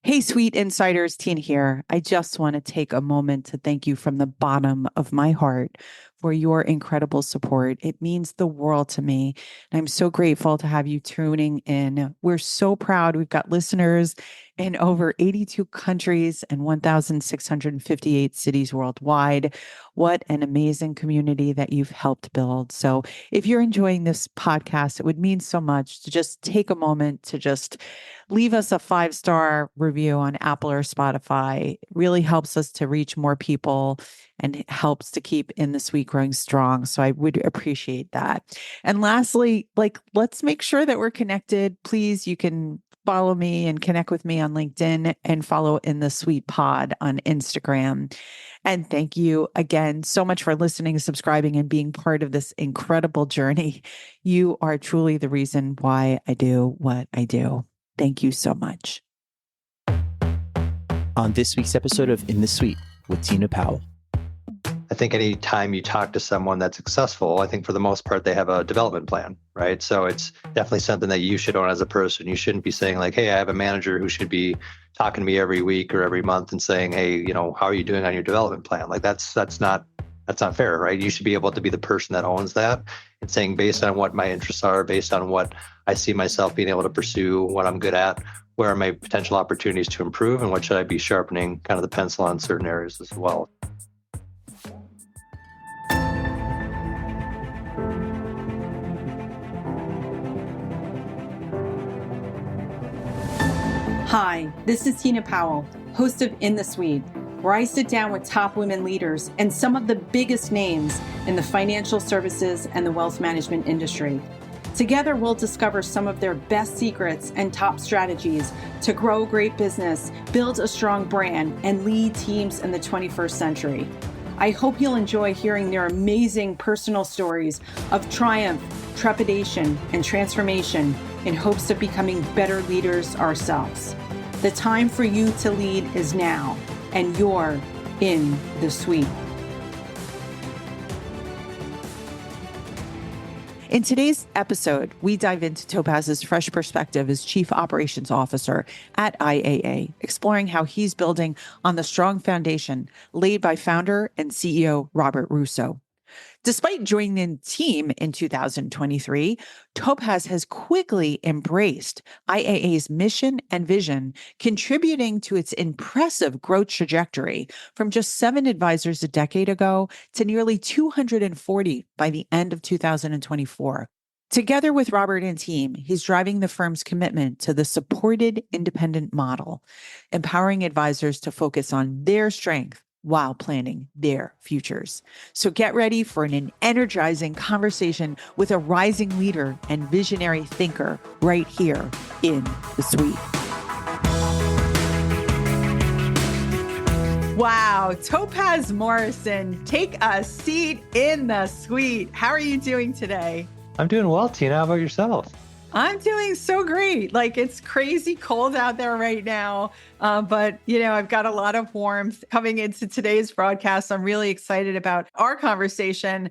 Hey, sweet insiders, Tina here. I just want to take a moment to thank you from the bottom of my heart for your incredible support. It means the world to me. And I'm so grateful to have you tuning in. We're so proud. We've got listeners in over 82 countries and 1,658 cities worldwide. What an amazing community that you've helped build. So if you're enjoying this podcast, it would mean so much to just take a moment to just leave us a 5-star review on Apple or Spotify. It really helps us to reach more people and helps to keep In the Suite growing strong. So I would appreciate that. And lastly, let's make sure that we're connected. Please, you can follow me and connect with me on LinkedIn and follow In the Suite Pod on Instagram. And thank you again so much for listening, subscribing, and being part of this incredible journey. You are truly the reason why I do what I do. Thank you so much. On this week's episode of In the Suite with Tina Powell. I think any time you talk to someone that's successful, I think for the most part, they have a development plan, right? So it's definitely something that you should own as a person. You shouldn't be saying like, hey, I have a manager who should be talking to me every week or every month and saying, hey, how are you doing on your development plan? Like that's not fair, right? You should be able to be the person that owns that and saying based on what my interests are, based on what I see myself being able to pursue, what I'm good at, where are my potential opportunities to improve, and what should I be sharpening kind of the pencil on certain areas as well. Hi, this is Tina Powell, host of In the Suite, where I sit down with top women leaders and some of the biggest names in the financial services and the wealth management industry. Together, we'll discover some of their best secrets and top strategies to grow great business, build a strong brand, and lead teams in the 21st century. I hope you'll enjoy hearing their amazing personal stories of triumph, trepidation, and transformation in hopes of becoming better leaders ourselves. The time for you to lead is now, and you're in the suite. In today's episode, we dive into Topaz's fresh perspective as Chief Operations Officer at IAA, exploring how he's building on the strong foundation laid by founder and CEO Robert Russo. Despite joining the team in 2023, Topaz has quickly embraced IAA's mission and vision, contributing to its impressive growth trajectory from just 7 advisors a decade ago to nearly 240 by the end of 2024. Together with Robert and team, he's driving the firm's commitment to the supported independent model, empowering advisors to focus on their strength while planning their futures. So get ready for an energizing conversation with a rising leader and visionary thinker right here in the suite. Wow, Topaz Morrison, take a seat in the suite. How are you doing today? I'm doing well, Tina. How about yourself? I'm doing so great. It's crazy cold out there right now. But I've got a lot of warmth coming into today's broadcast. I'm really excited about our conversation.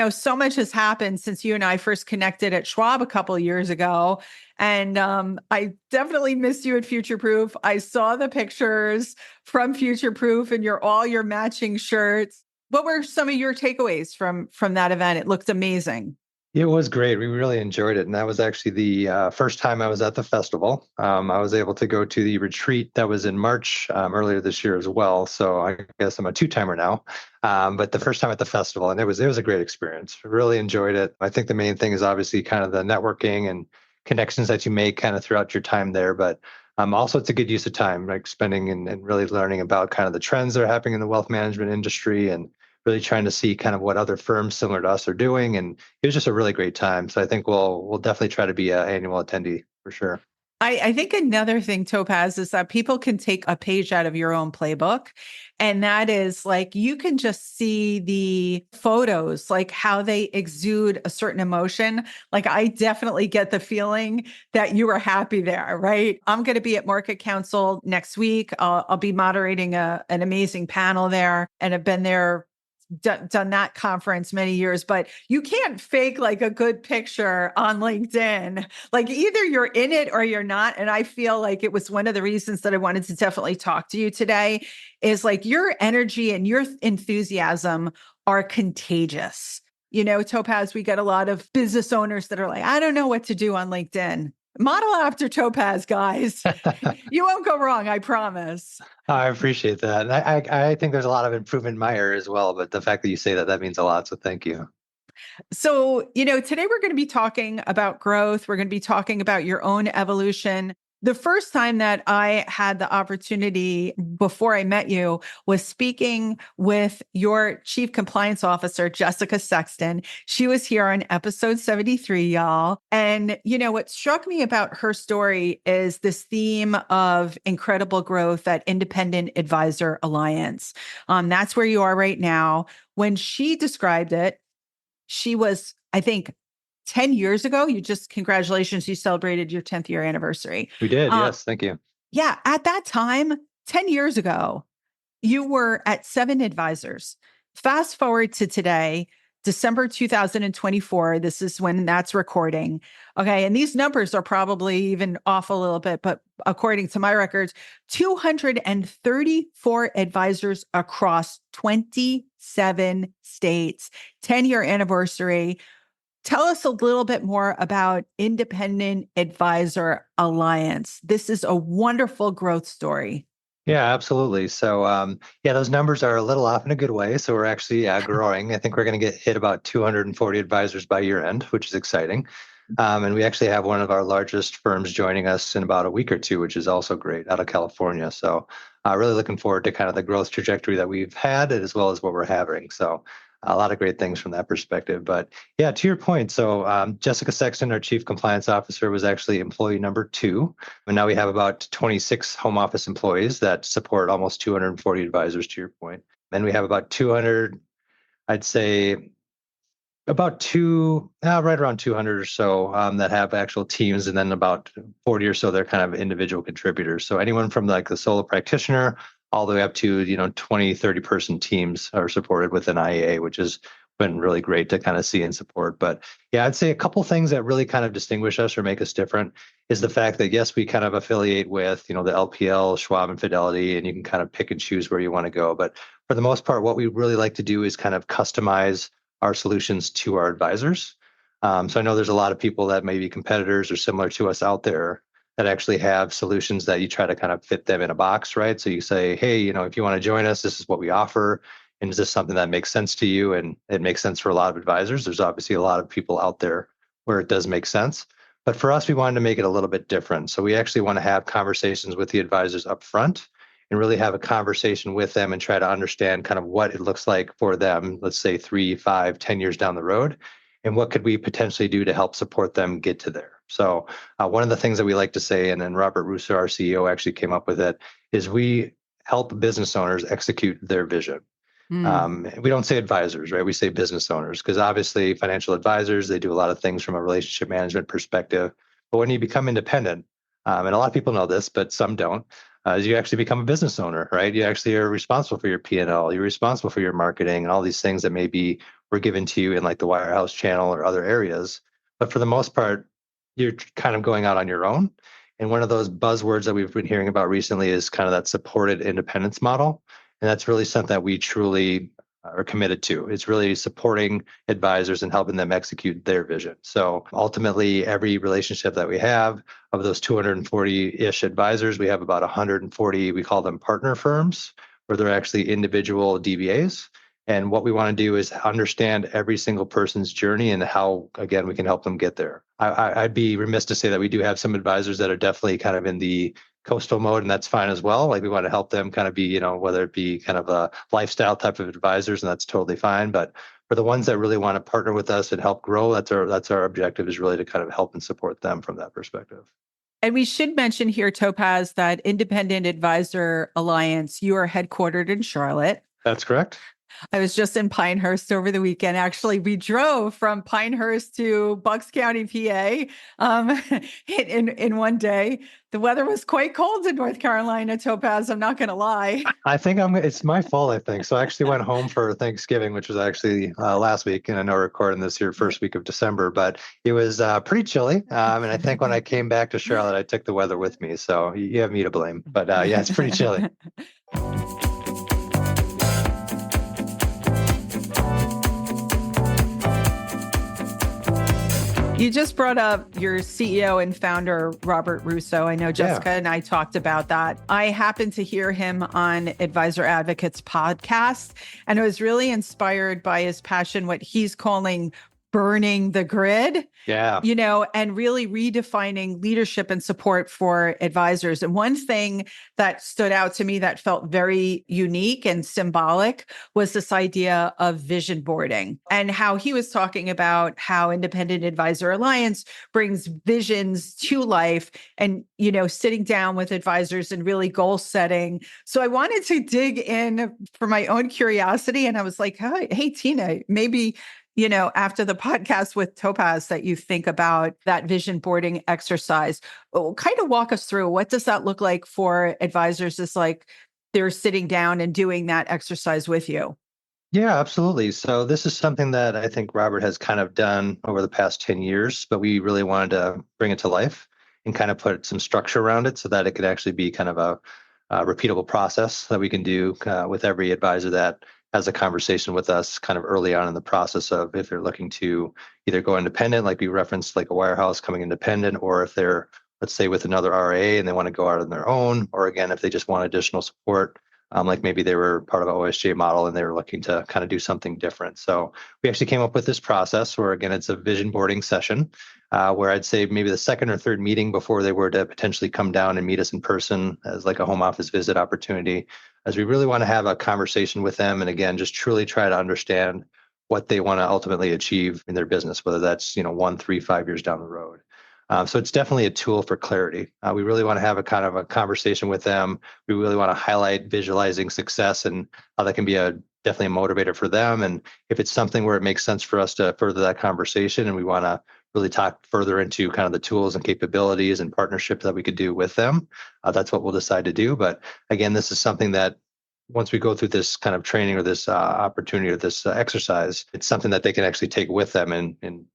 So much has happened since you and I first connected at Schwab a couple of years ago. And I definitely missed you at Future Proof. I saw the pictures from Future Proof and all your matching shirts. What were some of your takeaways from that event? It looked amazing. It was great. We really enjoyed it. And that was actually the first time I was at the festival. I was able to go to the retreat that was in March earlier this year as well. So I guess I'm a 2-timer now. But the first time at the festival, and it was a great experience. Really enjoyed it. I think the main thing is obviously kind of the networking and connections that you make kind of throughout your time there. But also it's a good use of time, like spending and really learning about kind of the trends that are happening in the wealth management industry and really trying to see kind of what other firms similar to us are doing. And it was just a really great time. So I think we'll definitely try to be an annual attendee for sure. I think another thing, Topaz, is that people can take a page out of your own playbook. And that is you can just see the photos, how they exude a certain emotion. I definitely get the feeling that you were happy there, right? I'm going to be at Market Council next week. I'll be moderating an amazing panel there and have been there done that conference many years, but you can't fake like a good picture on LinkedIn. Like either you're in it or you're not. And I feel like it was one of the reasons that I wanted to definitely talk to you today is like your energy and your enthusiasm are contagious. Topaz, we get a lot of business owners that are like, I don't know what to do on LinkedIn. Model after Topaz, guys. You won't go wrong, I promise. I appreciate that. And I think there's a lot of improvement in my area as well, but the fact that you say that means a lot. So thank you. So, today we're going to be talking about growth. We're going to be talking about your own evolution. The first time that I had the opportunity before I met you was speaking with your Chief Compliance Officer, Jessica Sexton. She was here on episode 73, y'all. And, what struck me about her story is this theme of incredible growth at Independent Advisor Alliance. That's where you are right now. When she described it, she was, I think, 10 years ago. Congratulations, you celebrated your 10th year anniversary. We did. Yes. Thank you. Yeah. At that time, 10 years ago, you were at 7 advisors. Fast forward to today, December 2024. This is when that's recording. Okay. And these numbers are probably even off a little bit, but according to my records, 234 advisors across 27 states, 10-year anniversary. Tell us a little bit more about Independent Advisor Alliance. This is a wonderful growth story. Yeah, absolutely. So, those numbers are a little off in a good way. So we're actually growing. I think we're going to hit about 240 advisors by year end, which is exciting. And we actually have one of our largest firms joining us in about a week or two, which is also great, out of California. So really looking forward to kind of the growth trajectory that we've had as well as what we're having. So a lot of great things from that perspective. But yeah, to your point, so Jessica Sexton, our Chief Compliance Officer, was actually employee number 2. And now we have about 26 home office employees that support almost 240 advisors, to your point. And we have about 200, I'd say right around 200 or so that have actual teams, and then about 40 or so they're kind of individual contributors. So anyone from like the solo practitioner all the way up to 20, 30 person teams are supported with an IAA, which has been really great to kind of see and support. But yeah, I'd say a couple things that really kind of distinguish us or make us different is the fact that yes, we kind of affiliate with the LPL, Schwab, and Fidelity, and you can kind of pick and choose where you want to go. But for the most part, what we really like to do is kind of customize our solutions to our advisors. So I know there's a lot of people that may be competitors or similar to us out there that actually have solutions that you try to kind of fit them in a box, right? So you say, hey, if you want to join us, this is what we offer. And is this something that makes sense to you? And it makes sense for a lot of advisors. There's obviously a lot of people out there where it does make sense. But for us, we wanted to make it a little bit different. So we actually want to have conversations with the advisors up front and really have a conversation with them and try to understand kind of what it looks like for them, let's say 3, 5, 10 years down the road, and what could we potentially do to help support them get to there. So one of the things that we like to say, and then Robert Russo, our CEO, actually came up with it, is we help business owners execute their vision. We don't say advisors, right? We say business owners, because obviously financial advisors, they do a lot of things from a relationship management perspective. But when you become independent, and a lot of people know this, but some don't, you actually become a business owner, right? You actually are responsible for your P&L. You're responsible for your marketing and all these things that maybe were given to you in like the Wirehouse channel or other areas. But for the most part, you're kind of going out on your own. And one of those buzzwords that we've been hearing about recently is kind of that supported independence model. And that's really something that we truly are committed to. It's really supporting advisors and helping them execute their vision. So ultimately, every relationship that we have, of those 240-ish advisors, we have about 140, we call them partner firms, where they're actually individual DBAs. And what we want to do is understand every single person's journey and how, again, we can help them get there. I'd be remiss to say that we do have some advisors that are definitely kind of in the coastal mode, and that's fine as well. Like we want to help them kind of be, whether it be kind of a lifestyle type of advisors, and that's totally fine. But for the ones that really want to partner with us and help grow, that's our objective, is really to kind of help and support them from that perspective. And we should mention here, Topaz, that Independent Advisor Alliance, you are headquartered in Charlotte. That's correct. I was just in Pinehurst over the weekend. Actually, we drove from Pinehurst to Bucks County, PA, in one day. The weather was quite cold in North Carolina, Topaz. I'm not going to lie. I think it's my fault, I think. So I actually went home for Thanksgiving, which was actually last week. And I know we're recording this here first week of December, but it was pretty chilly. And I think when I came back to Charlotte, I took the weather with me. So you have me to blame. But yeah, it's pretty chilly. You just brought up your CEO and founder, Robert Russo. I know Jessica and I talked about that. I happened to hear him on Advisor Advocates podcast, and I was really inspired by his passion, what he's calling burning the grid. Yeah. And really redefining leadership and support for advisors. And one thing that stood out to me that felt very unique and symbolic was this idea of vision boarding, and how he was talking about how Independent Advisor Alliance brings visions to life and, sitting down with advisors and really goal setting. So I wanted to dig in for my own curiosity. And I was like, hey, Tina, maybe after the podcast with Topaz, that you think about that vision boarding exercise. Kind of walk us through, what does that look like for advisors? It's like they're sitting down and doing that exercise with you. Yeah, absolutely. So this is something that I think Robert has kind of done over the past 10 years, but we really wanted to bring it to life and kind of put some structure around it so that it could actually be kind of a repeatable process that we can do with every advisor that has a conversation with us kind of early on in the process of if they're looking to either go independent, like we referenced, like a wirehouse coming independent, or if they're, let's say, with another RIA and they want to go out on their own, or again, if they just want additional support, like maybe they were part of an OSJ model and they were looking to kind of do something different. So we actually came up with this process where, again, it's a vision boarding session where I'd say maybe the second or third meeting before they were to potentially come down and meet us in person as like a home office visit opportunity, as we really want to have a conversation with them. And again, just truly try to understand what they want to ultimately achieve in their business, whether that's, 1, 3, 5 years down the road. So it's definitely a tool for clarity. We really want to have a kind of a conversation with them. We really want to highlight visualizing success and how that can be definitely a motivator for them. And if it's something where it makes sense for us to further that conversation and we want to really talk further into kind of the tools and capabilities and partnership that we could do with them, that's what we'll decide to do. But again, this is something that once we go through this kind of training or this opportunity or this exercise, it's something that they can actually take with them and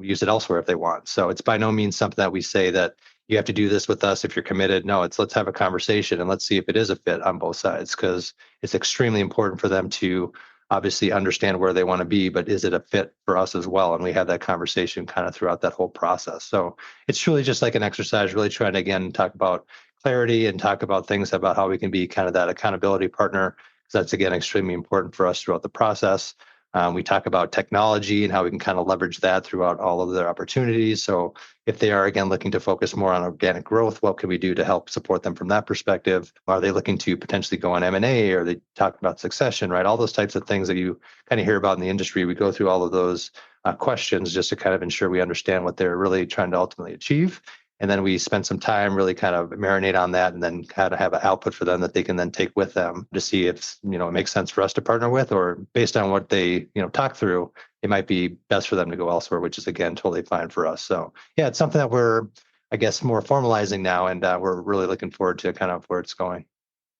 use it elsewhere if they want. So it's by no means something that we say that you have to do this with us if you're committed. No, let's have a conversation and let's see if it is a fit on both sides, because it's extremely important for them to obviously understand where they want to be, but is it a fit for us as well? And we have that conversation kind of throughout that whole process. So it's truly just like an exercise, really trying to, again, talk about clarity and talk about things about how we can be kind of that accountability partner, because that's, again, extremely important for us throughout the process. We talk about technology and how we can kind of leverage that throughout all of their opportunities. So if they are, again, looking to focus more on organic growth, what can we do to help support them from that perspective? Are they looking to potentially go on M&A? Or are they talking about succession, right? All those types of things that you kind of hear about in the industry. We go through all of those questions just to kind of ensure we understand what they're really trying to ultimately achieve. And then we spend some time really kind of marinate on that and then kind of have an output for them that they can then take with them to see if, it makes sense for us to partner with, or based on what they, talk through, it might be best for them to go elsewhere, which is, again, totally fine for us. So yeah, it's something that we're, I guess, more formalizing now. And we're really looking forward to kind of where it's going.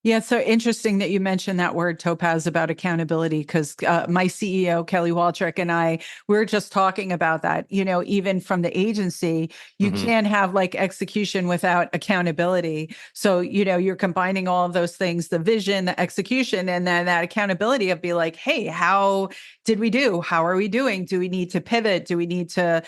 Yeah, it's so interesting that you mentioned that word, Topaz, about accountability, because my CEO, Kelly Waltrick, and we were just talking about that. Even from the agency, you can't have like execution without accountability. So, you're combining all of those things, the vision, the execution, and then that accountability of be like, hey, how did we do? How are we doing? Do we need to pivot? Do we need to,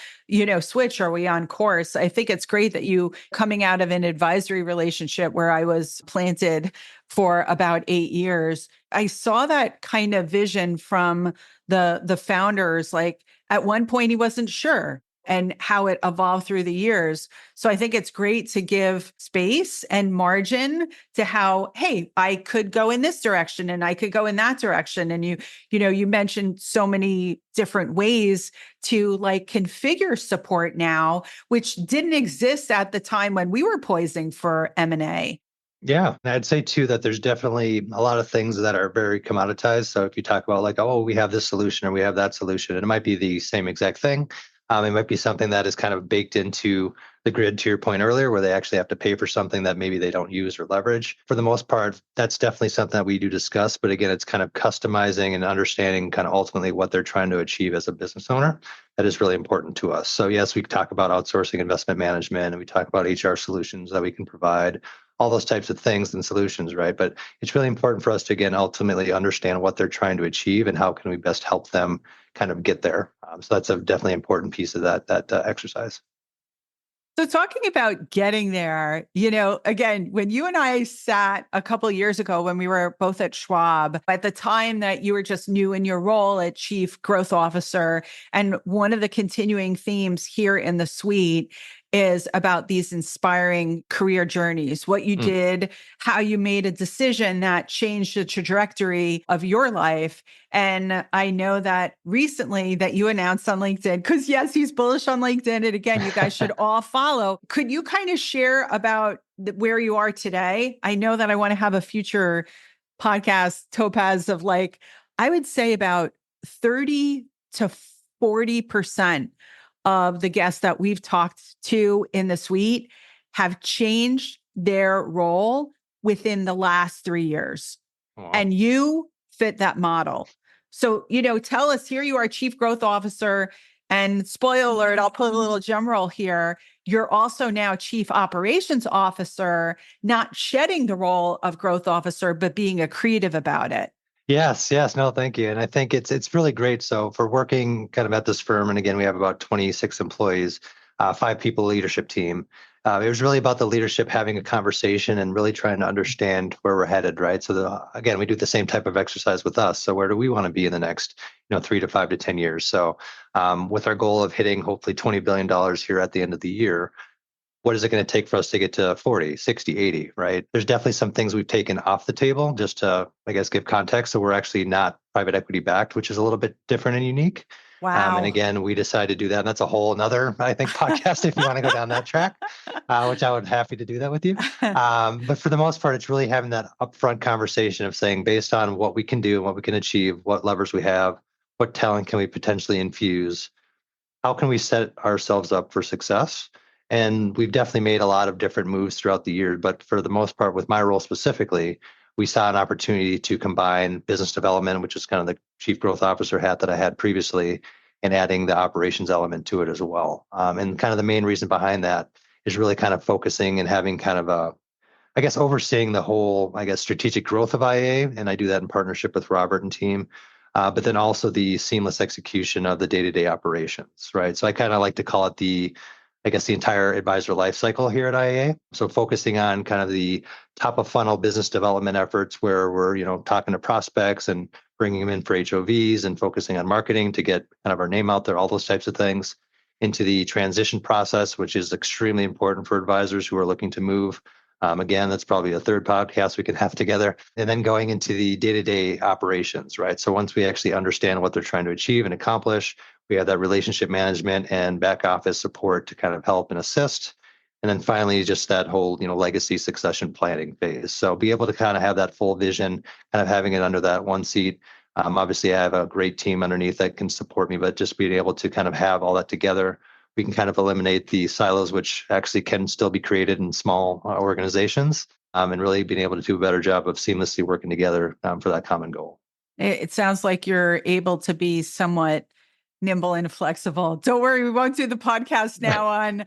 switch? Are we on course? I think it's great that you, coming out of an advisory relationship where I was planted for about 8 years, I saw that kind of vision from the founders. Like at one point he wasn't sure, and how it evolved through the years. So I think it's great to give space and margin to how, hey, I could go in this direction and I could go in that direction. And you mentioned so many different ways to like configure support now, which didn't exist at the time when we were poising for M&A. Yeah, and I'd say too that there's definitely a lot of things that are very commoditized. So if you talk about like, oh, we have this solution or we have that solution, and it might be the same exact thing. It might be something that is kind of baked into the grid, to your point earlier, where they actually have to pay for something that maybe they don't use or leverage. For the most part, that's definitely something that we do discuss. But again, it's kind of customizing and understanding kind of ultimately what they're trying to achieve as a business owner. That is really important to us. So yes, we talk about outsourcing investment management, and we talk about HR solutions that we can provide, all those types of things and solutions, right? But it's really important for us to, again, ultimately understand what they're trying to achieve and how can we best help them kind of get there. So that's a definitely important piece of that exercise. So talking about getting there, again, when you and I sat a couple of years ago when we were both at Schwab, at the time that you were just new in your role at Chief Growth Officer, and one of the continuing themes here in the suite is about these inspiring career journeys, what you did, how you made a decision that changed the trajectory of your life. And I know that recently that you announced on LinkedIn, because yes, he's bullish on LinkedIn. And again, you guys should all follow. Could you kind of share about where you are today? I know that I want to have a future podcast, Topaz, of like, I would say about 30 to 40% of the guests that we've talked to in the suite have changed their role within the last 3 years. Wow. And you fit that model. So, tell us, here you are, Chief Growth Officer, and spoiler alert, I'll put a little drum roll here. You're also now Chief Operations Officer, not shedding the role of Growth Officer, but being a creative about it. Yes. No, thank you. And I think it's really great. So for working kind of at this firm, and again, we have about 26 employees, 5 people leadership team. It was really about the leadership having a conversation and really trying to understand where we're headed, right? So again, we do the same type of exercise with us. So where do we want to be in the next, 3 to 5 to 10 years? So with our goal of hitting hopefully $20 billion here at the end of the year, what is it going to take for us to get to 40, 60, 80, right? There's definitely some things we've taken off the table just to, I guess, give context. So we're actually not private equity backed, which is a little bit different and unique. Wow. And again, we decided to do that. And that's a whole another, I think, podcast if you want to go down that track, which I would happy to do that with you. But for the most part, it's really having that upfront conversation of saying, based on what we can do and what we can achieve, what levers we have, what talent can we potentially infuse, how can we set ourselves up for success? And we've definitely made a lot of different moves throughout the year. But for the most part, with my role specifically, we saw an opportunity to combine business development, which is kind of the chief growth officer hat that I had previously, and adding the operations element to it as well. And kind of the main reason behind that is really kind of focusing and having kind of overseeing the whole, strategic growth of IA. And I do that in partnership with Robert and team. But then also the seamless execution of the day-to-day operations, right? So I kind of like to call it the entire advisor life cycle here at IAA. So focusing on kind of the top of funnel business development efforts where we're, talking to prospects and bringing them in for HOVs and focusing on marketing to get kind of our name out there, all those types of things, into the transition process, which is extremely important for advisors who are looking to move. Again, that's probably a third podcast we can have together. And then going into the day-to-day operations, right? So once we actually understand what they're trying to achieve and accomplish, we have that relationship management and back office support to kind of help and assist. And then finally, just that whole, legacy succession planning phase. So be able to kind of have that full vision, kind of having it under that one seat. Obviously, I have a great team underneath that can support me, but just being able to kind of have all that together, we can kind of eliminate the silos, which actually can still be created in small organizations, and really being able to do a better job of seamlessly working together for that common goal. It sounds like you're able to be somewhat nimble and flexible. Don't worry, we won't do the podcast now on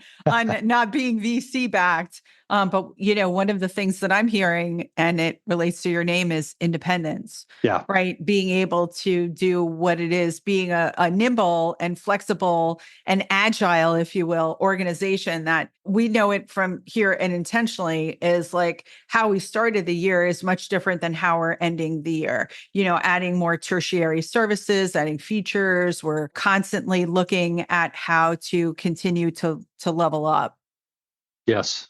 not being VC backed. But one of the things that I'm hearing, and it relates to your name, is independence. Yeah. Right. Being able to do what it is, being a nimble and flexible and agile, if you will, organization that we know it from here and intentionally is like how we started the year is much different than how we're ending the year. Adding more tertiary services, adding features. We're constantly looking at how to continue to level up. Yes.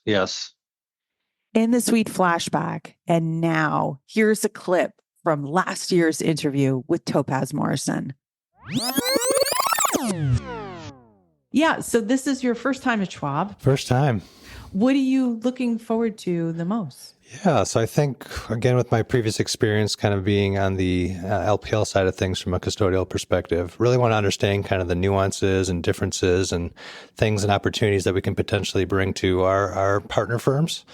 In the suite flashback. And now here's a clip from last year's interview with Topaz Morrison. Yeah. So this is your first time at Schwab. First time. What are you looking forward to the most? Yeah, so I think, again, with my previous experience kind of being on the LPL side of things from a custodial perspective, really want to understand kind of the nuances and differences and things and opportunities that we can potentially bring to our partner firms.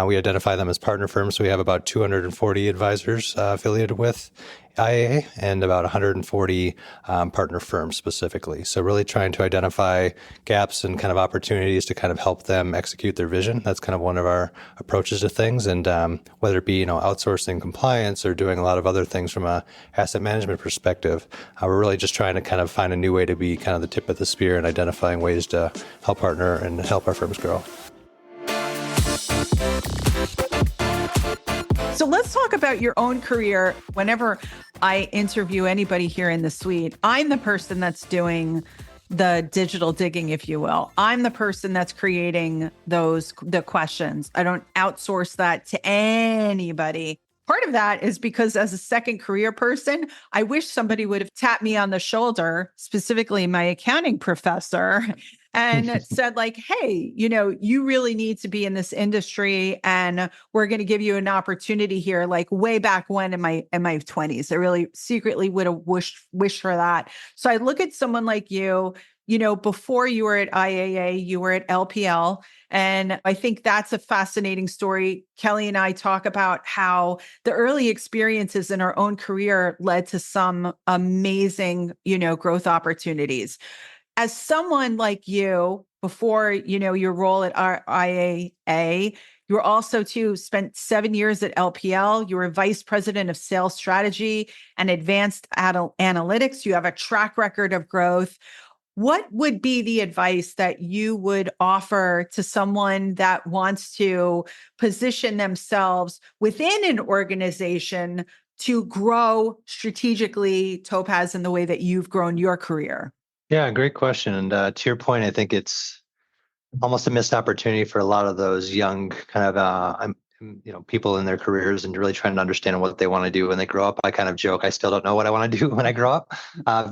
We identify them as partner firms. So we have about 240 advisors affiliated with IAA and about 140 partner firms specifically. So really trying to identify gaps and kind of opportunities to kind of help them execute their vision. That's kind of one of our approaches to things. And whether it be, outsourcing compliance or doing a lot of other things from a asset management perspective, we're really just trying to kind of find a new way to be kind of the tip of the spear and identifying ways to help partner and help our firms grow. So let's talk about your own career. Whenever I interview anybody here in the suite, I'm the person that's doing the digital digging, if you will. I'm the person that's creating the questions. I don't outsource that to anybody. Part of that is because as a second career person, I wish somebody would have tapped me on the shoulder, specifically my accounting professor, and said like, hey, you really need to be in this industry and we're going to give you an opportunity here. Like way back when in my 20s, I really secretly would have wished for that. So I look at someone like you, before you were at IAA, you were at LPL. And I think that's a fascinating story. Kelly and I talk about how the early experiences in our own career led to some amazing, growth opportunities. As someone like you, before, your role at IAA, you were also spent 7 years at LPL. You were vice president of sales strategy and advanced analytics. You have a track record of growth. What would be the advice that you would offer to someone that wants to position themselves within an organization to grow strategically, Topaz, in the way that you've grown your career? Yeah, great question. And to your point, I think it's almost a missed opportunity for a lot of those young kind of people in their careers and really trying to understand what they want to do when they grow up. I kind of joke, I still don't know what I want to do when I grow up,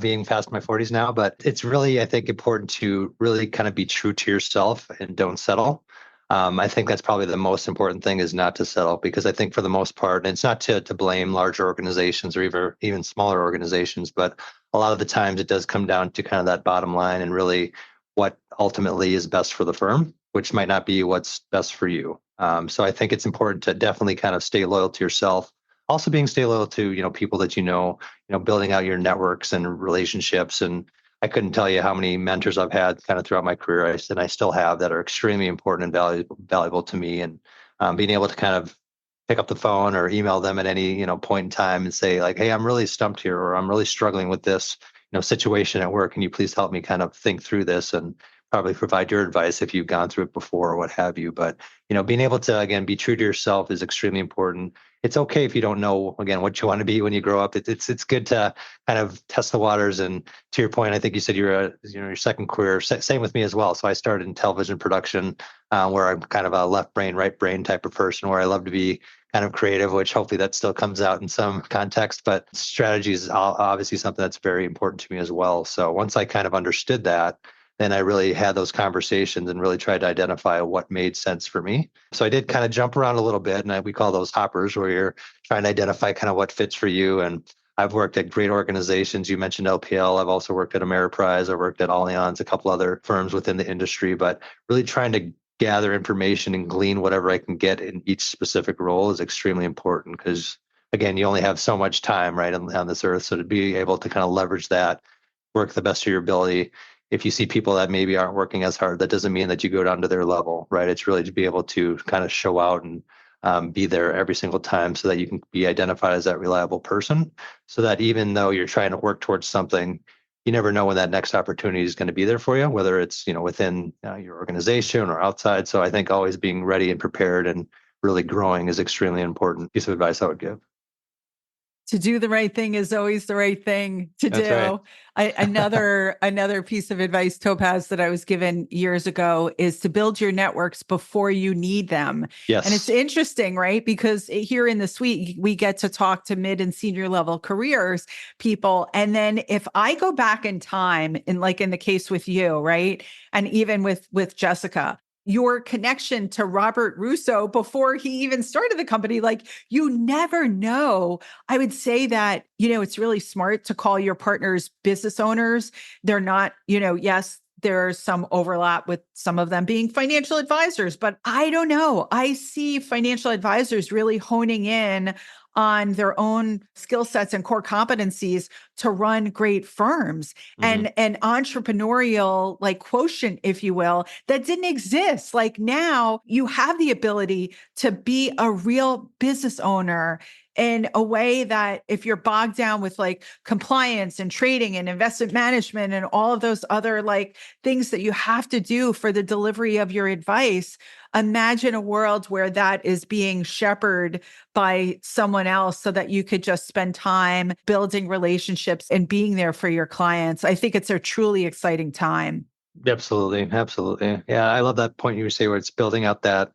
being past my 40s now. But it's really, I think, important to really kind of be true to yourself and don't settle. I think that's probably the most important thing, is not to settle, because I think for the most part, and it's not to blame larger organizations or even smaller organizations, but a lot of the times it does come down to kind of that bottom line and really what ultimately is best for the firm, which might not be what's best for you. So I think it's important to definitely kind of stay loyal to yourself. Also stay loyal to, people that building out your networks and relationships. And I couldn't tell you how many mentors I've had kind of throughout my career, and I still have, that are extremely important and valuable to me. And being able to kind of pick up the phone or email them at any point in time and say like, hey, I'm really stumped here, or I'm really struggling with this situation at work. Can you please help me kind of think through this, and probably provide your advice if you've gone through it before or what have you. But being able to, again, be true to yourself is extremely important. It's okay if you don't know, again, what you want to be when you grow up. It's good to kind of test the waters. And to your point, I think you said you're your second career. Same with me as well. So I started in television production, where I'm kind of a left brain, right brain type of person, where I love to be kind of creative, which hopefully that still comes out in some context. But strategy is obviously something that's very important to me as well. So once I kind of understood that, then I really had those conversations and really tried to identify what made sense for me. So I did kind of jump around a little bit, and we call those hoppers, where you're trying to identify kind of what fits for you. And I've worked at great organizations. You mentioned LPL. I've also worked at Ameriprise. I worked at Allianz, a couple other firms within the industry, but really trying to gather information and glean whatever I can get in each specific role is extremely important, because again, you only have so much time, right, on this earth. So to be able to kind of leverage that, work the best of your ability. If you see people that maybe aren't working as hard, that doesn't mean that you go down to their level, right? It's really to be able to kind of show out and be there every single time, so that you can be identified as that reliable person, so that even though you're trying to work towards something, you never know when that next opportunity is going to be there for you, whether it's within your organization or outside. So I think always being ready and prepared and really growing is extremely important piece of advice I would give. To do the right thing is always the right thing to That's do. right. Another piece of advice, Topaz, that I was given years ago is to build your networks before you need them. Yes. And it's interesting, right? Because here in the suite, we get to talk to mid and senior level careers people. And then if I go back in time, in the case with you, right? And even with Jessica, your connection to Robert Russo before he even started the company. Like, you never know. I would say that, it's really smart to call your partners business owners. They're not, yes, there's some overlap with some of them being financial advisors, but I don't know. I see financial advisors really honing in on their own skill sets and core competencies to run great firms and an entrepreneurial like quotient, if you will, that didn't exist. Like, now you have the ability to be a real business owner in a way that if you're bogged down with like compliance and trading and investment management and all of those other like things that you have to do for the delivery of your advice, imagine a world where that is being shepherded by someone else so that you could just spend time building relationships and being there for your clients. I think it's a truly exciting time. Absolutely. Absolutely. Yeah. I love that point you say where it's building out that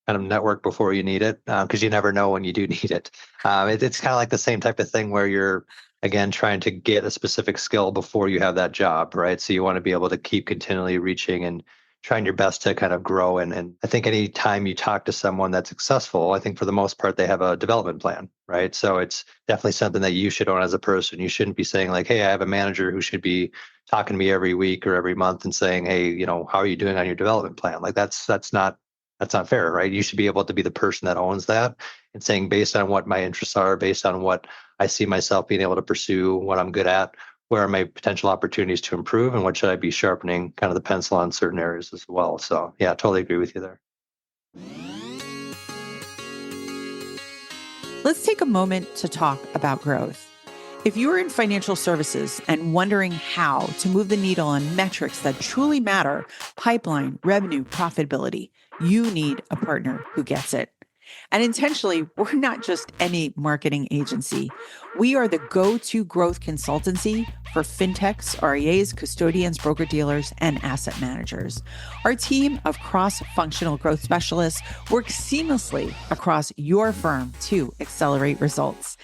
kind of network before you need it, because you never know when you do need it. It's kind of like the same type of thing where you're, again, trying to get a specific skill before you have that job, right? So you want to be able to keep continually reaching and trying your best to kind of grow. And I think any time you talk to someone that's successful, I think for the most part, they have a development plan, right? So it's definitely something that you should own as a person. You shouldn't be saying like, hey, I have a manager who should be talking to me every week or every month and saying, hey, how are you doing on your development plan? Like that's not fair, right? You should be able to be the person that owns that and saying, based on what my interests are, based on what I see myself being able to pursue, what I'm good at, where are my potential opportunities to improve, and what should I be sharpening kind of the pencil on certain areas as well. So yeah, totally agree with you there. Let's take a moment to talk about growth. If you're in financial services and wondering how to move the needle on metrics that truly matter, pipeline, revenue, profitability, you need a partner who gets it. And intentionally, we're not just any marketing agency. We are the go-to growth consultancy for fintechs, RIAs, custodians, broker-dealers, and asset managers. Our team of cross-functional growth specialists works seamlessly across your firm to accelerate results.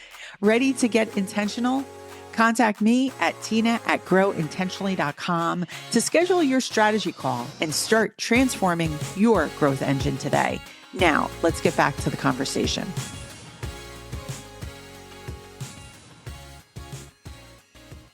Ready to get intentional? Contact me at tina@growintentionally.com to schedule your strategy call and start transforming your growth engine today. Now, let's get back to the conversation.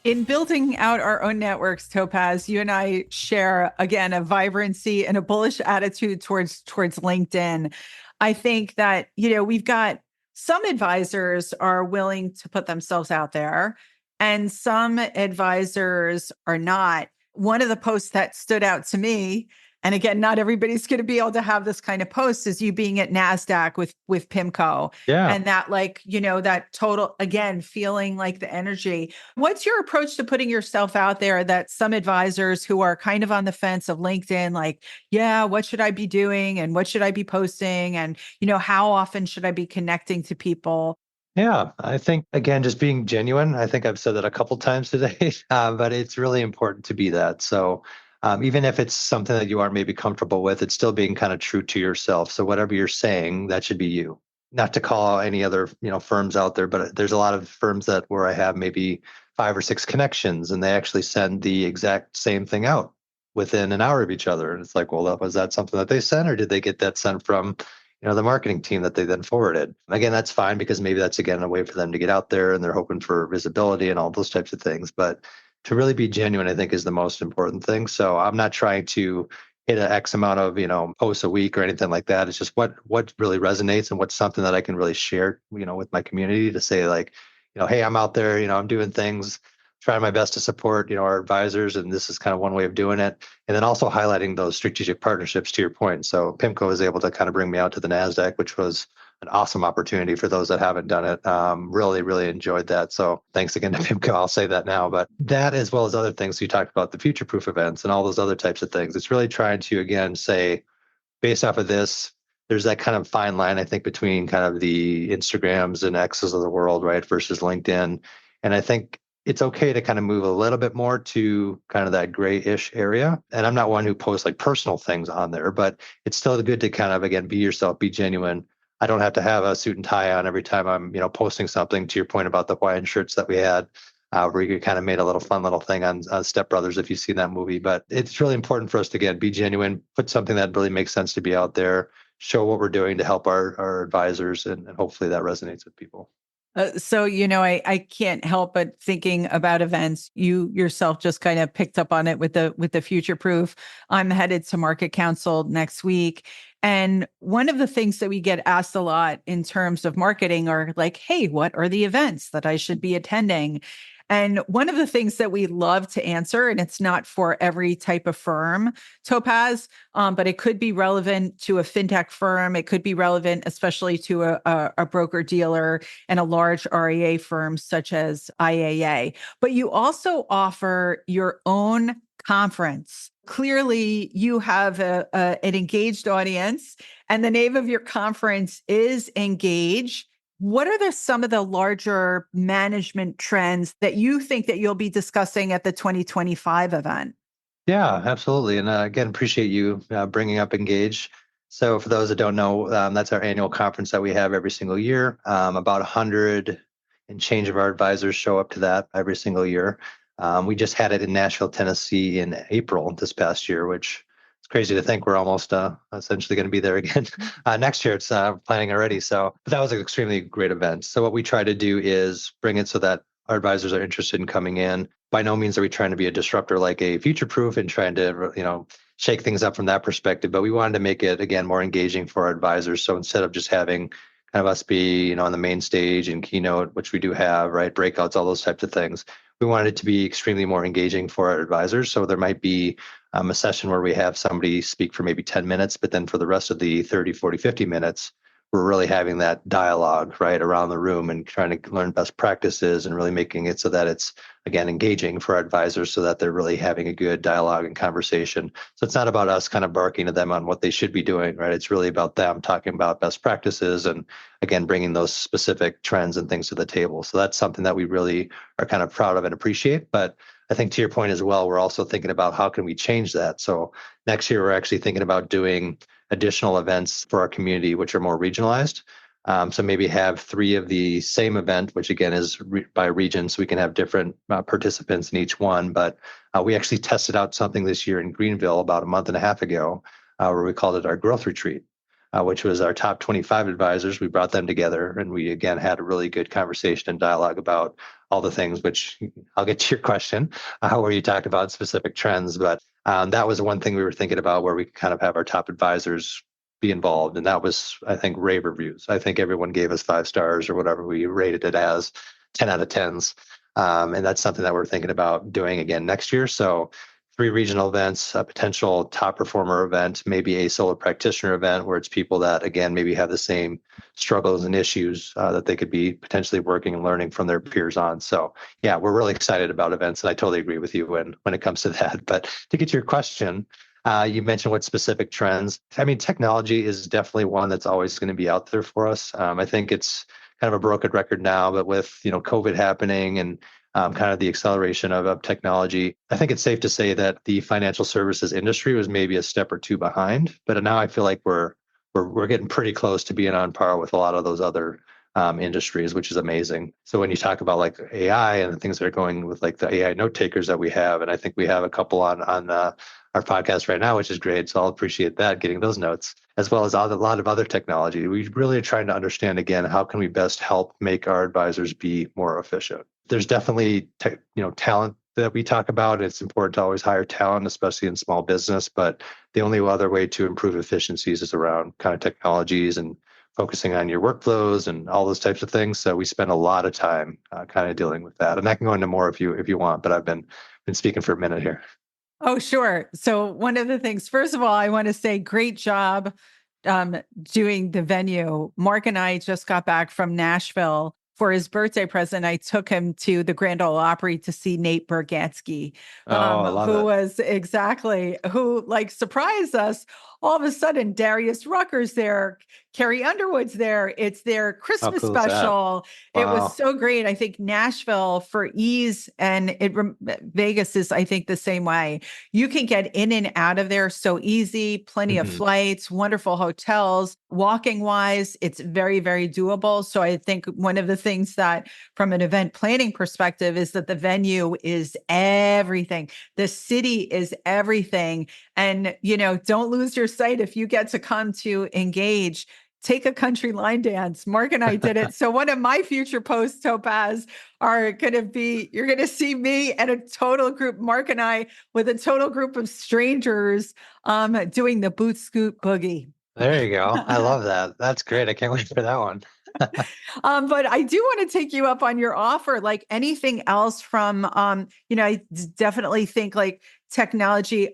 In building out our own networks, Topaz, you and I share, again, a vibrancy and a bullish attitude towards LinkedIn. I think that, we've got some advisors are willing to put themselves out there and some advisors are not. One of the posts that stood out to me, and again, not everybody's going to be able to have this kind of post, is you being at NASDAQ with PIMCO. Yeah. And that that total, again, feeling like the energy. What's your approach to putting yourself out there that some advisors who are kind of on the fence of LinkedIn, like, yeah, what should I be doing? And what should I be posting? And, how often should I be connecting to people? Yeah, I think, again, just being genuine. I think I've said that a couple times today, but it's really important to be that. So even if it's something that you aren't maybe comfortable with, it's still being kind of true to yourself. So whatever you're saying, that should be you. Not to call any other, firms out there, but there's a lot of firms where I have maybe 5 or 6 connections, and they actually send the exact same thing out within an hour of each other. And it's like, well, was that something that they sent, or did they get that sent from the marketing team that they then forwarded? Again, that's fine, because maybe that's, again, a way for them to get out there and they're hoping for visibility and all those types of things. But to really be genuine, I think, is the most important thing. So I'm not trying to hit an X amount of, posts a week or anything like that. It's just what really resonates and what's something that I can really share, with my community to say like, hey, I'm out there, I'm doing things, trying my best to support, our advisors. And this is kind of one way of doing it. And then also highlighting those strategic partnerships, to your point. So PIMCO was able to kind of bring me out to the NASDAQ, which was an awesome opportunity for those that haven't done it. Really, really enjoyed that. So thanks again to PIMCO. I'll say that now. But that, as well as other things, you talked about the future-proof events and all those other types of things. It's really trying to, again, say, based off of this, there's that kind of fine line, I think, between kind of the Instagrams and X's of the world, right, versus LinkedIn. And I think it's okay to kind of move a little bit more to kind of that grayish area. And I'm not one who posts like personal things on there, but it's still good to kind of, again, be yourself, be genuine. I don't have to have a suit and tie on every time I'm, posting something, to your point about the Hawaiian shirts that we had. where you kind of made a little fun little thing on Step Brothers, if you've seen that movie. But it's really important for us to, again, be genuine, put something that really makes sense to be out there, show what we're doing to help our advisors, and hopefully that resonates with people. I can't help but thinking about events. You yourself just kind of picked up on it with the Future Proof. I'm headed to Market Council next week. And one of the things that we get asked a lot in terms of marketing are like, hey, what are the events that I should be attending? And one of the things that we love to answer, and it's not for every type of firm, Topaz, but it could be relevant to a fintech firm. It could be relevant, especially to a broker dealer and a large RIA firm such as IAA. But you also offer your own conference. Clearly, you have an engaged audience, and the name of your conference is Engage. What are some of the larger management trends that you think that you'll be discussing at the 2025 event? Yeah, absolutely. And again, appreciate you bringing up Engage. So for those that don't know, that's our annual conference that we have every single year. About 100 and change of our advisors show up to that every single year. We just had it in Nashville, Tennessee in April this past year, which is crazy to think we're almost essentially going to be there again next year. It's planning already. But that was an extremely great event. So what we try to do is bring it so that our advisors are interested in coming in. By no means are we trying to be a disruptor like a Future Proof and trying to, shake things up from that perspective. But we wanted to make it, again, more engaging for our advisors. So instead of just having kind of us be, on the main stage and keynote, which we do have, right, breakouts, all those types of things, we wanted it to be extremely more engaging for our advisors. So there might be a session where we have somebody speak for maybe 10 minutes, but then for the rest of the 30, 40, 50 minutes, we're really having that dialogue right around the room and trying to learn best practices and really making it so that it's, again, engaging for our advisors so that they're really having a good dialogue and conversation. So it's not about us kind of barking at them on what they should be doing, right? It's really about them talking about best practices and, again, bringing those specific trends and things to the table. So that's something that we really are kind of proud of and appreciate. But I think to your point as well, we're also thinking about how can we change that. So next year, we're actually thinking about doing additional events for our community, which are more regionalized. So maybe have 3 of the same event, which again is by region, so we can have different participants in each one. But we actually tested out something this year in Greenville about a month and a half ago, where we called it our growth retreat, which was our top 25 advisors. We brought them together and we, again, had a really good conversation and dialogue about all the things, which I'll get to your question, where you talked about specific trends. But that was one thing we were thinking about where we kind of have our top advisors be involved. And that was, I think, rave reviews. I think everyone gave us 5 stars or whatever we rated it as, 10 out of 10s. And that's something that we're thinking about doing again next year. So 3 regional events, a potential top performer event, maybe a solo practitioner event where it's people that, again, maybe have the same struggles and issues that they could be potentially working and learning from their peers on. So yeah, we're really excited about events. And I totally agree with you when it comes to that. But to get to your question, you mentioned what specific trends. I mean, technology is definitely one that's always going to be out there for us. I think it's kind of a broken record now, but with, COVID happening and kind of the acceleration of technology, I think it's safe to say that the financial services industry was maybe a step or 2 behind. But now I feel like we're getting pretty close to being on par with a lot of those other industries, which is amazing. So when you talk about like AI and the things that are going with like the AI note takers that we have, and I think we have a couple on our podcast right now, which is great. So I'll appreciate that, getting those notes, as well as a lot of other technology. We really are trying to understand, again, how can we best help make our advisors be more efficient. There's definitely talent that we talk about. It's important to always hire talent, especially in small business. But the only other way to improve efficiencies is around kind of technologies and focusing on your workflows and all those types of things. So we spend a lot of time kind of dealing with that. And I can go into more if you want, but I've been speaking for a minute here. Oh, sure. So one of the things, first of all, I want to say great job doing the venue. Mark and I just got back from Nashville. For his birthday present, I took him to the Grand Ole Opry to see Nate Bargatze, who surprised us all of a sudden Darius Rucker's there, Carrie Underwood's there. It's their How Christmas cool is that? special. It was Wow. so great. I think Nashville for ease and Vegas is, I think, the same way. You can get in and out of there so easy, plenty of flights, wonderful hotels, walking wise, it's very, very doable. So I think one of the things that from an event planning perspective is that the venue is everything. The city is everything. And, don't lose your sight if you get to come to Engage. Take a country line dance. Mark and I did it. So one of my future posts, Topaz, are going to be, you're going to see me and a total group, Mark and I, with a total group of strangers doing the boot scoot boogie. There you go. I love that. That's great. I can't wait for that one. But I do want to take you up on your offer, like anything else from, I definitely think like technology.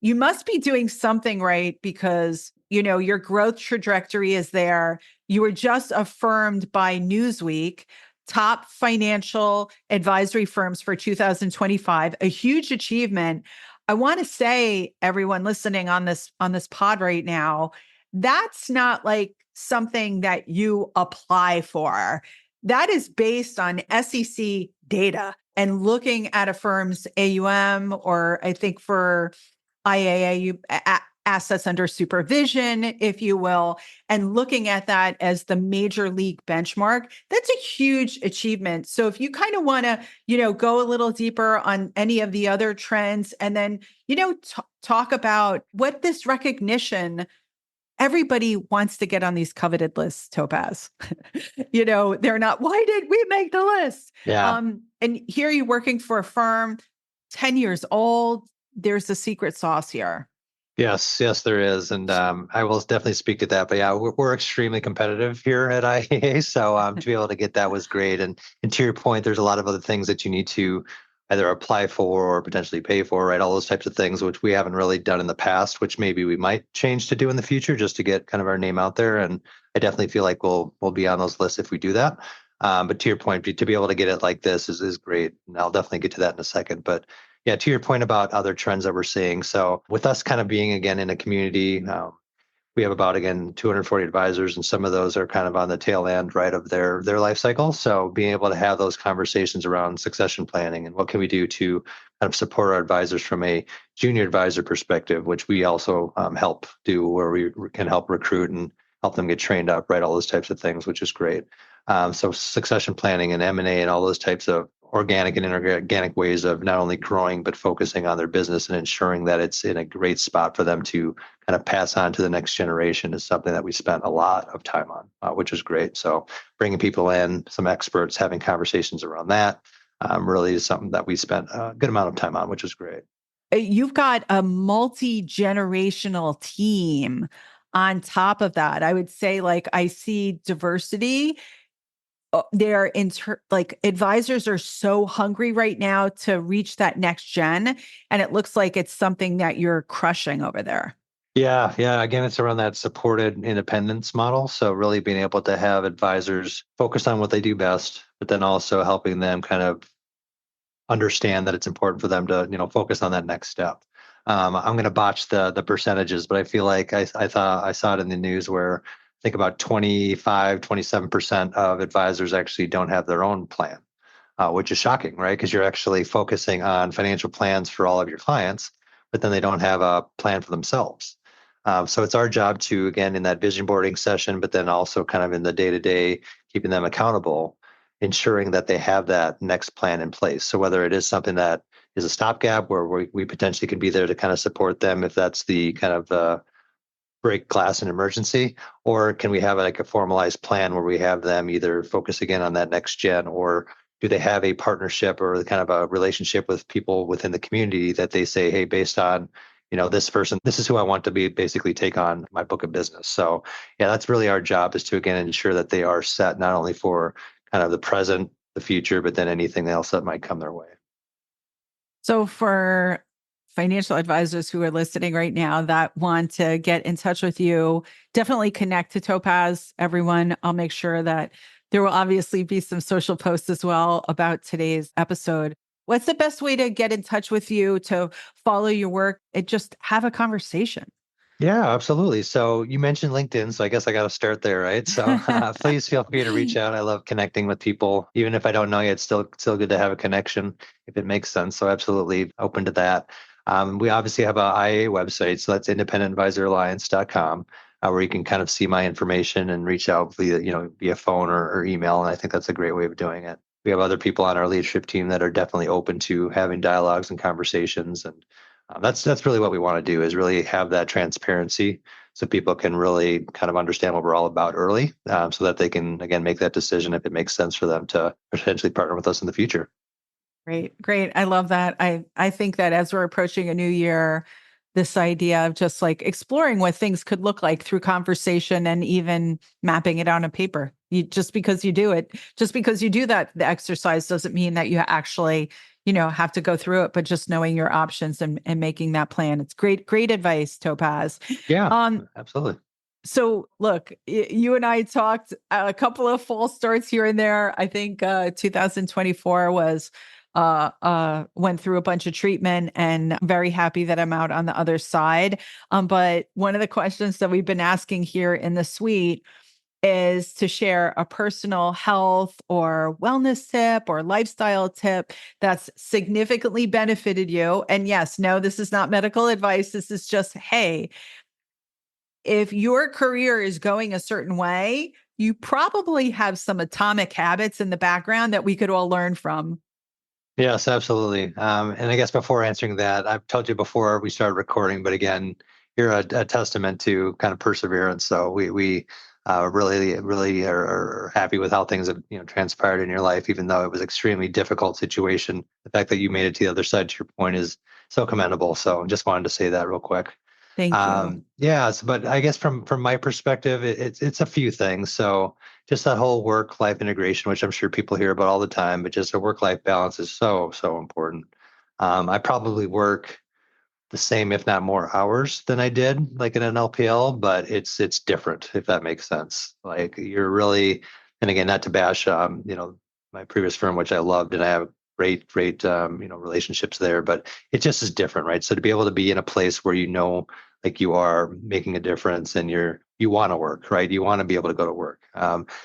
You must be doing something right because, your growth trajectory is there. You were just affirmed by Newsweek, top financial advisory firms for 2025, a huge achievement. I want to say, everyone listening on this pod right now, that's not like something that you apply for. That is based on SEC data and looking at a firm's AUM, or I think for IAA, assets under supervision, if you will, and looking at that as the major league benchmark. That's a huge achievement. So if you kind of want to, go a little deeper on any of the other trends and then, talk about what this recognition, everybody wants to get on these coveted lists, Topaz. They're not, why did we make the list? Yeah. And here you're working for a firm, 10 years old. There's a secret sauce here. Yes, there is. And I will definitely speak to that. But yeah, we're extremely competitive here at IAA. So to be able to get that was great. And to your point, there's a lot of other things that you need to either apply for or potentially pay for, right? All those types of things, which we haven't really done in the past, which maybe we might change to do in the future just to get kind of our name out there. And I definitely feel like we'll be on those lists if we do that. But to your point, to be able to get it like this is great. And I'll definitely get to that in a second. But yeah, to your point about other trends that we're seeing. So with us kind of being, again, in a community, we have about, again, 240 advisors, and some of those are kind of on the tail end, right, of their life cycle. So being able to have those conversations around succession planning and what can we do to kind of support our advisors from a junior advisor perspective, which we also help do, where we can help recruit and help them get trained up, right, all those types of things, which is great. So succession planning and M&A and all those types of organic and inorganic ways of not only growing, but focusing on their business and ensuring that it's in a great spot for them to kind of pass on to the next generation is something that we spent a lot of time on, which is great. So bringing people in, some experts, having conversations around that really is something that we spent a good amount of time on, which is great. You've got a multi-generational team on top of that. I would say, like, I see diversity. They're like advisors are so hungry right now to reach that next gen. And it looks like it's something that you're crushing over there. Yeah. Again, it's around that supported independence model. So really being able to have advisors focus on what they do best, but then also helping them kind of understand that it's important for them to, focus on that next step. I'm going to botch the percentages, but I feel like I thought I saw it in the news where I think about 27% of advisors actually don't have their own plan, which is shocking, right? Because you're actually focusing on financial plans for all of your clients, but then they don't have a plan for themselves. So it's our job to, again, in that vision boarding session, but then also kind of in the day-to-day, keeping them accountable, ensuring that they have that next plan in place. So whether it is something that is a stopgap where we potentially can be there to kind of support them if that's the kind of break glass in emergency, or can we have like a formalized plan where we have them either focus again on that next gen, or do they have a partnership or kind of a relationship with people within the community that they say, hey, based on this person, this is who I want to be basically take on my book of business. So yeah, that's really our job, is to again ensure that they are set not only for kind of the present, the future, but then anything else that might come their way. So for financial advisors who are listening right now that want to get in touch with you, definitely connect to Topaz, everyone. I'll make sure that there will obviously be some social posts as well about today's episode. What's the best way to get in touch with you, to follow your work, and just have a conversation? Yeah, absolutely. So you mentioned LinkedIn, so I guess I got to start there, right? So please feel free to reach out. I love connecting with people, even if I don't know you. It's still good to have a connection if it makes sense. So absolutely open to that. We obviously have a IA website, so that's independentadvisoralliance.com, where you can kind of see my information and reach out via phone or email. And I think that's a great way of doing it. We have other people on our leadership team that are definitely open to having dialogues and conversations, and that's really what we want to do, is really have that transparency so people can really kind of understand what we're all about early, so that they can, again, make that decision if it makes sense for them to potentially partner with us in the future. Great. Great. I love that. I think that as we're approaching a new year, this idea of just like exploring what things could look like through conversation and even mapping it on a paper. Just because you do it, just because you do that, the exercise doesn't mean that you actually, have to go through it, but just knowing your options and making that plan. It's great advice, Topaz. Yeah, absolutely. So look, you and I talked a couple of false starts here and there. I think 2024 was went through a bunch of treatment, and very happy that I'm out on the other side. But one of the questions that we've been asking here in the suite is to share a personal health or wellness tip or lifestyle tip that's significantly benefited you. And yes, no, this is not medical advice. This is just, hey, if your career is going a certain way, you probably have some atomic habits in the background that we could all learn from. Yes, absolutely. And I guess before answering that, I've told you before we started recording, but again, you're a testament to kind of perseverance. So we really are happy with how things have transpired in your life, even though it was extremely difficult situation. The fact that you made it to the other side, to your point, is so commendable. So just wanted to say that real quick. Thank you. But I guess from my perspective, it's a few things. So just that whole work-life integration, which I'm sure people hear about all the time, but just a work-life balance is so important. I probably work the same, if not more hours than I did like in an LPL, but it's different, if that makes sense. Like you're really, and again, not to bash, my previous firm, which I loved, and I have great, relationships there, but it just is different, right? So to be able to be in a place where like you are making a difference and you want to work, right? You want to be able to go to work.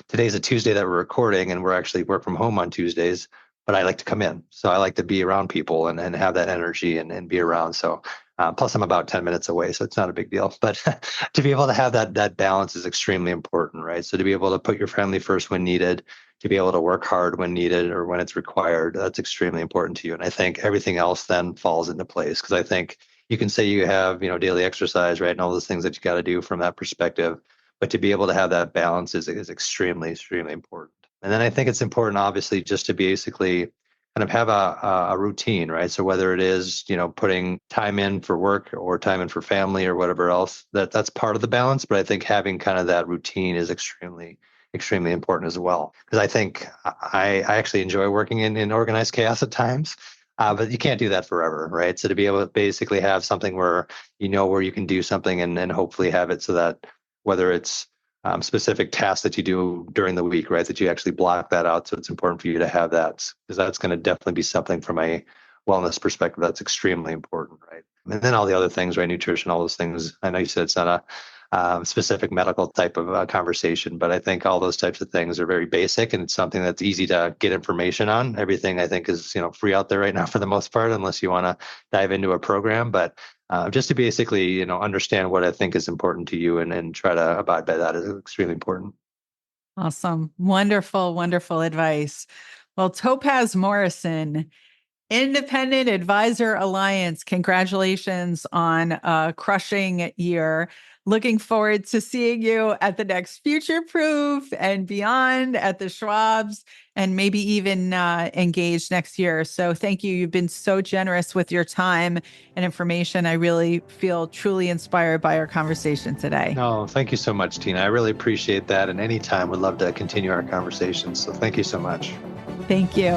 Today's a Tuesday that we're recording, and we're actually work from home on Tuesdays, but I like to come in. So I like to be around people and have that energy and be around. So plus I'm about 10 minutes away, so it's not a big deal. But to be able to have that balance is extremely important, right? So to be able to put your family first when needed, to be able to work hard when needed or when it's required, that's extremely important to you. And I think everything else then falls into place, because I think you can say you have, daily exercise, right? And all those things that you got to do from that perspective. But to be able to have that balance is extremely, extremely important. And then I think it's important, obviously, just to basically kind of have a routine, right? So whether it is, putting time in for work or time in for family or whatever else, that's part of the balance. But I think having kind of that routine is extremely, extremely important as well. Because I think I actually enjoy working in organized chaos at times. But you can't do that forever, right? So to be able to basically have something where where you can do something and hopefully have it so that whether it's specific tasks that you do during the week, right, that you actually block that out. So it's important for you to have that, because that's going to definitely be something from a wellness perspective that's extremely important, right? And then all the other things, right, nutrition, all those things. I know you said it's not a specific medical type of conversation, but I think all those types of things are very basic, and it's something that's easy to get information on. Everything I think is free out there right now for the most part, unless you want to dive into a program. But just to basically understand what I think is important to you and try to abide by that is extremely important. Awesome. Wonderful, wonderful advice. Well, Topaz Morrison, Independent Advisor Alliance, congratulations on a crushing year. Looking forward to seeing you at the next Future Proof and beyond at the Schwabs, and maybe even engaged next year. So thank you. You've been so generous with your time and information. I really feel truly inspired by our conversation today. No, thank you so much, Tina. I really appreciate that. And anytime, would love to continue our conversation. So thank you so much. Thank you.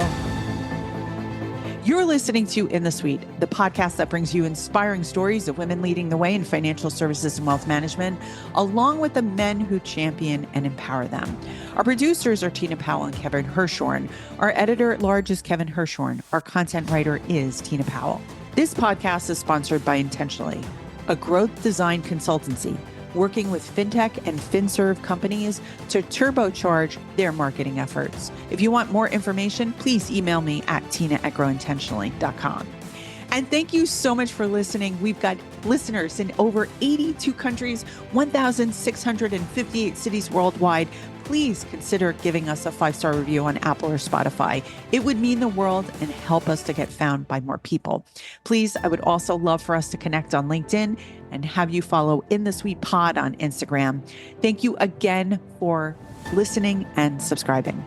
You're listening to In the Suite, the podcast that brings you inspiring stories of women leading the way in financial services and wealth management, along with the men who champion and empower them. Our producers are Tina Powell and Kevin Hirshhorn. Our editor-at-large is Kevin Hirshhorn. Our content writer is Tina Powell. This podcast is sponsored by Intentionally, a growth design consultancy working with fintech and finserve companies to turbocharge their marketing efforts. If you want more information, please email me at tina@growintentionally.com. And thank you so much for listening. We've got listeners in over 82 countries, 1,658 cities worldwide. Please consider giving us a 5-star review on Apple or Spotify. It would mean the world and help us to get found by more people. Please, I would also love for us to connect on LinkedIn and have you follow In the Suite Pod on Instagram. Thank you again for listening and subscribing.